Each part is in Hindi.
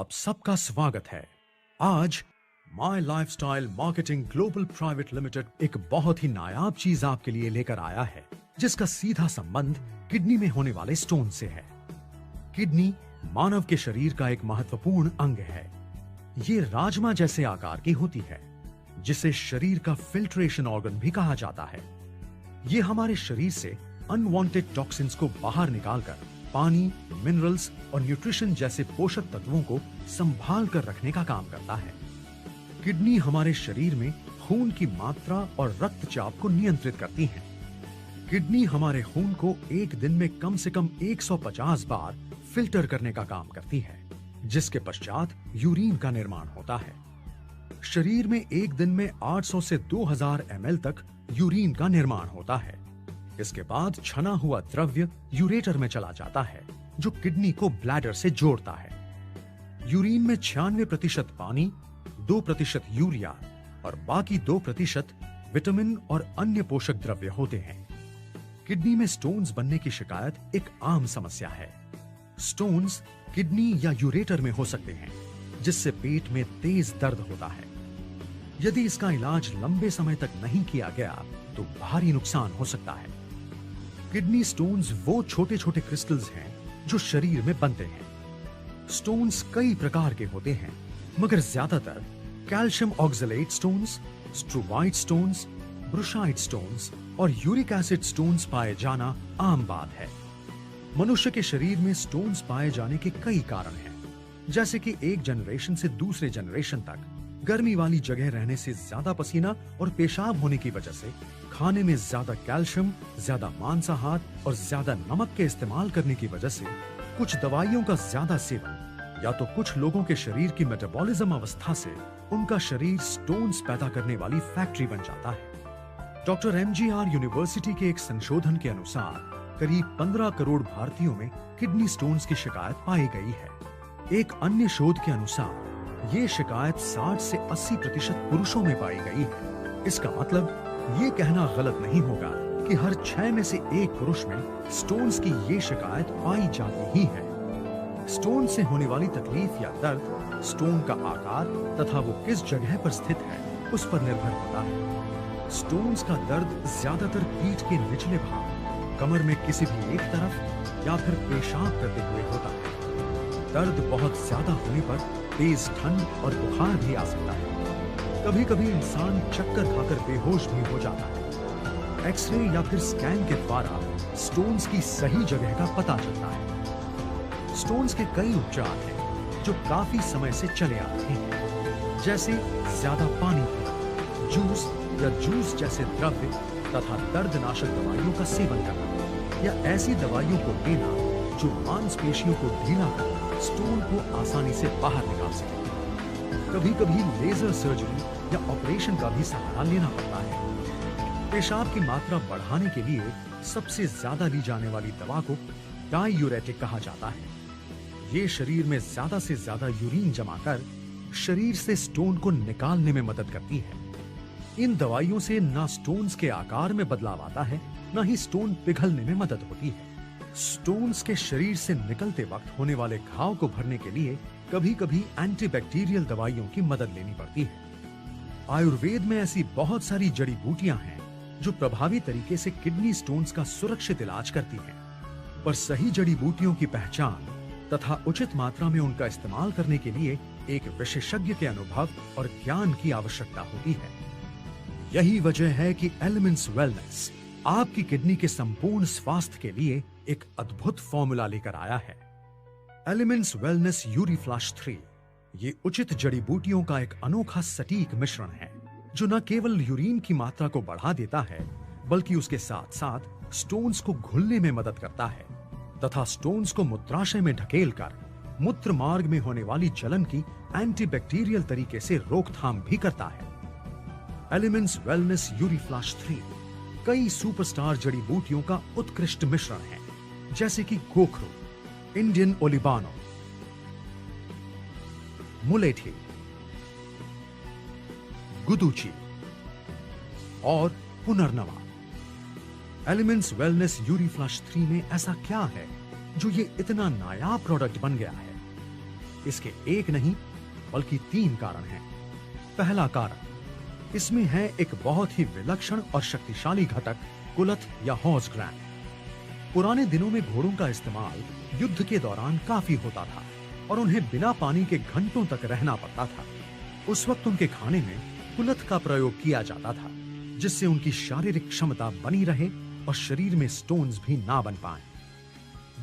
आप सबका स्वागत है। आज my lifestyle marketing global private limited एक बहुत ही नायाब चीज आपके लिए लेकर आया है, जिसका सीधा संबंध किडनी में होने वाले स्टोन से है। किडनी मानव के शरीर का एक महत्वपूर्ण अंग है। ये राजमा जैसे आकार की होती है, जिसे शरीर का फिल्ट्रेशन ऑर्गन भी कहा जाता है। ये हमारे शरीर से अनवांटेड टॉक्सिन्स को बाहर निकालकर पानी, मिनरल्स और न्यूट्रिशन जैसे पोषक तत्वों को संभाल कर रखने का काम करता है। किडनी हमारे शरीर में खून की मात्रा और रक्तचाप को नियंत्रित करती है। किडनी हमारे खून को एक दिन में कम से कम 150 बार फिल्टर करने का काम करती है, जिसके पश्चात यूरिन का निर्माण होता है। शरीर में एक दिन में 800 से 2000 ml तक यूरिन का निर्माण होता है। इसके बाद छना हुआ द्रव्य यूरेटर में चला जाता है, जो किडनी को ब्लैडर से जोड़ता है। यूरिन में 96% पानी, 2% यूरिया और बाकी 2% विटामिन और अन्य पोषक द्रव्य होते हैं। किडनी में स्टोन्स बनने की शिकायत एक आम समस्या है। स्टोन्स किडनी या यूरेटर में हो सकते हैं, जिससे पेट में तेज दर्द होता है। यदि इसका इलाज लंबे समय तक नहीं किया गया तो भारी नुकसान हो सकता है। किडनी स्टोन्स वो छोटे छोटे क्रिस्टल्स हैं जो शरीर में बनते हैं। स्टोन्स कई प्रकार के होते हैं, मगर ज्यादातर calcium oxalate stones, struvite stones, brushite stones और यूरिक एसिड स्टोन्स पाए जाना आम बात है। मनुष्य के शरीर में स्टोन्स पाए जाने के कई कारण हैं, जैसे कि एक जनरेशन से दूसरे जनरेशन तक गर्मी वाली जगह रहने से ज्यादा पसीना और पेशाब होने की वजह से, खाने में ज्यादा कैल्शियम, ज्यादा मांसाहार और ज्यादा नमक के इस्तेमाल करने की वजह से, कुछ दवाइयों का ज्यादा सेवन, या तो कुछ लोगों के शरीर की मेटाबॉलिज्म अवस्था से उनका शरीर स्टोन्स पैदा करने वाली फैक्ट्री बन जाता है। डॉक्टर MGR यूनिवर्सिटी के एक संशोधन के अनुसार करीब 15 करोड़ भारतीयों में किडनी स्टोन्स की शिकायत पाई गई है। एक अन्य शोध के अनुसार ये शिकायत 60 से 80% पुरुषों में पाई गई है। इसका मतलब ये कहना गलत नहीं होगा कि हर 6 में से एक पुरुष में स्टोन्स की ये शिकायत पाई जाती ही है। स्टोन से होने वाली तकलीफ या दर्द स्टोन का आकार तथा वो किस जगह पर स्थित है उस पर निर्भर होता है। स्टोन्स का दर्द ज्यादातर पीठ के निचले भाग, कमर में किसी भी एक तरफ या फिर पेशाब करते हुए होता है। दर्द बहुत ज्यादा होने पर तेज ठंड और बुखार भी आ सकता है। कभी कभी इंसान चक्कर खाकर बेहोश भी हो जाता है। एक्सरे या फिर स्कैन के द्वारा स्टोन्स की सही जगह का पता चलता है। स्टोन्स के कई उपचार हैं जो काफी समय से चले आ रहे हैं, जैसे ज्यादा पानी पीना, जूस या जूस जैसे द्रव्य तथा दर्दनाशक दवाइयों का सेवन करना, या ऐसी दवाइयों को लेना जो मांसपेशियों को ढीला कर स्टोन को आसानी से बाहर निकाल सके। कभी कभी लेजर सर्जरी या ऑपरेशन का भी सहारा लेना पड़ता है। पेशाब की मात्रा बढ़ाने के लिए सबसे ज्यादा ली जाने वाली दवा को डायूरेटिक कहा जाता है। ये शरीर में ज्यादा से ज्यादा यूरिन जमा कर शरीर से स्टोन को निकालने में मदद करती है। इन दवाइयों से ना स्टोन्स के आकार में बदलाव आता है, ना ही स्टोन पिघलने में मदद होती है। स्टोन्स के शरीर से निकलते वक्त होने वाले घाव को भरने के लिए कभी कभी एंटीबैक्टीरियल दवाइयों की मदद लेनी पड़ती है। आयुर्वेद में ऐसी बहुत सारी जड़ी बूटियां हैं जो प्रभावी तरीके से किडनी स्टोन्स का सुरक्षित इलाज करती हैं, पर सही जड़ी बूटियों की पहचान तथा उचित मात्रा में उनका इस्तेमाल करने के लिए एक विशेषज्ञ के अनुभव और ज्ञान की आवश्यकता होती है। यही वजह है कि एलिमेंट्स वेलनेस आपकी किडनी के संपूर्ण स्वास्थ्य के लिए एक अद्भुत फॉर्मूला लेकर आया है। एलिमेंट्स वेलनेस यूरीफ्लश 3 ये उचित जड़ी बूटियों का एक अनोखा सटीक मिश्रण है, जो न केवल यूरिन की मात्रा को बढ़ा देता है, बल्कि उसके साथ साथ स्टोन्स को घुलने में मदद करता है तथा स्टोन्स को मूत्राशय में ढकेलकर मूत्र मार्ग में होने वाली जलन की एंटीबैक्टीरियल तरीके से रोकथाम भी करता है। एलिमेंट्स वेलनेस यूरीफ्लश 3 कई सुपरस्टार जड़ी बूटियों का उत्कृष्ट मिश्रण है, जैसे कि गोखरू, इंडियन ओलिबानो, मुलेठी, गुदुची और पुनर्नवा। एलिमेंट्स वेलनेस यूरीफ्लश 3 में ऐसा क्या है जो ये इतना नायाब प्रोडक्ट बन गया है? इसके एक नहीं बल्कि 3 कारण हैं। पहला कारण, इसमें है एक बहुत ही विलक्षण और शक्तिशाली घटक, कुलथ या हॉर्स ग्रैंड। पुराने दिनों में घोड़ों का इस्तेमाल युद्ध के दौरान काफी होता था और उन्हें बिना पानी के घंटों तक रहना पड़ता था। उस वक्त उनके खाने में कुलथ का प्रयोग किया जाता था, जिससे उनकी शारीरिक क्षमता बनी रहे और शरीर में स्टोन्स भी ना बन पाएं।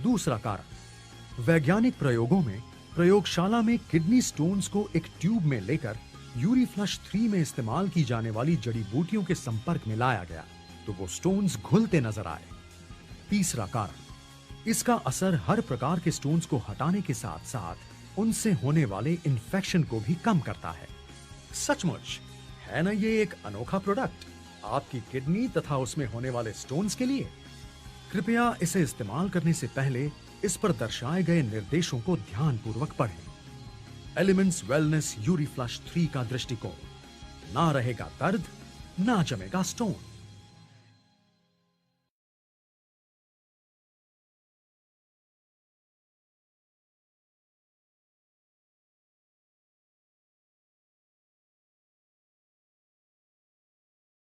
दूसरा कारण, वैज्ञानिक प्रयोगों में प्रयोगशाला में किडनी स्टोन्स को एक ट्यूब में लेकर यूरीफ्लश 3 में इस्तेमाल की जाने वाली जड़ी बूटियों के संपर्क में लाया गया तो वो स्टोन्स घुलते नजर आए। तीसरा कारण, इसका असर हर प्रकार के स्टोन्स को हटाने के साथ साथ उनसे होने वाले इन्फेक्शन को भी कम करता है। सचमुच है ना ये एक अनोखा प्रोडक्ट आपकी किडनी तथा उसमें होने वाले स्टोन्स के लिए। कृपया इसे इस्तेमाल करने से पहले इस पर दर्शाए गए निर्देशों को ध्यानपूर्वक पढ़ें। एलिमेंट्स वेलनेस यूरीफ्लश 3 का दृष्टिकोण, ना रहेगा दर्द, ना जमेगा स्टोन।